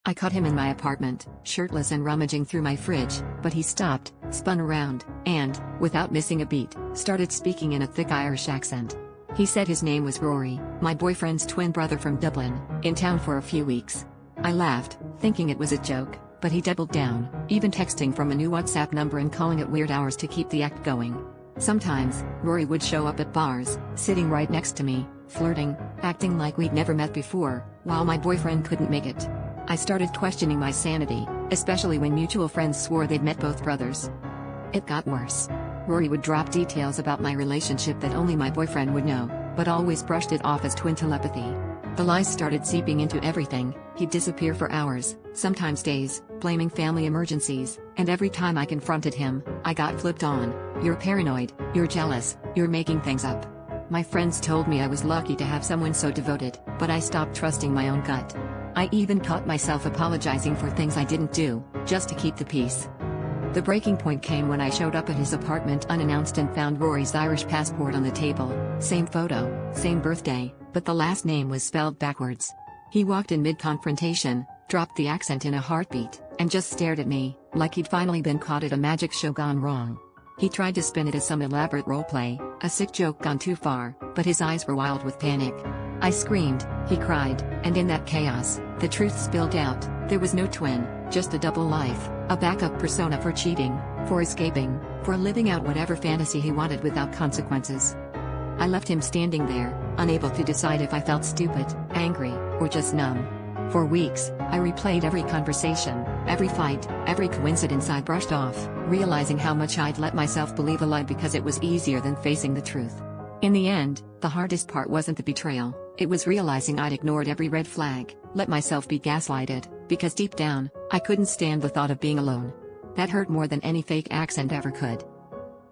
I caught him in my apartment, shirtless and rummaging through my fridge, but he stopped, spun around, and, without missing a beat, started speaking in a thick Irish accent. He said his name was Rory, my boyfriend's twin brother from Dublin, in town for a few weeks. I laughed, thinking it was a joke, but he doubled down, even texting from a new WhatsApp number and calling at weird hours to keep the act going. Sometimes, Rory would show up at bars, sitting right next to me, flirting, acting like we'd never met before, while my boyfriend couldn't make it. I started questioning my sanity, especially when mutual friends swore they'd met both brothers. It got worse. Rory would drop details about my relationship that only my boyfriend would know, but always brushed it off as twin telepathy. The lies started seeping into everything. He'd disappear for hours, sometimes days, blaming family emergencies, and every time I confronted him, I got flipped on. You're paranoid, you're jealous, you're making things up. My friends told me I was lucky to have someone so devoted, but I stopped trusting my own gut. I even caught myself apologizing for things I didn't do, just to keep the peace. The breaking point came when I showed up at his apartment unannounced and found Rory's Irish passport on the table, same photo, same birthday, but the last name was spelled backwards. He walked in mid-confrontation, dropped the accent in a heartbeat, and just stared at me, like he'd finally been caught at a magic show gone wrong. He tried to spin it as some elaborate roleplay, a sick joke gone too far, but his eyes were wild with panic. I screamed, he cried, and in that chaos, the truth spilled out. There was no twin, just a double life, a backup persona for cheating, for escaping, for living out whatever fantasy he wanted without consequences. I left him standing there, unable to decide if I felt stupid, angry, or just numb. For weeks, I replayed every conversation, every fight, every coincidence I brushed off, realizing how much I'd let myself believe a lie because it was easier than facing the truth. In the end, the hardest part wasn't the betrayal, it was realizing I'd ignored every red flag, let myself be gaslighted, because deep down, I couldn't stand the thought of being alone. That hurt more than any fake accent ever could.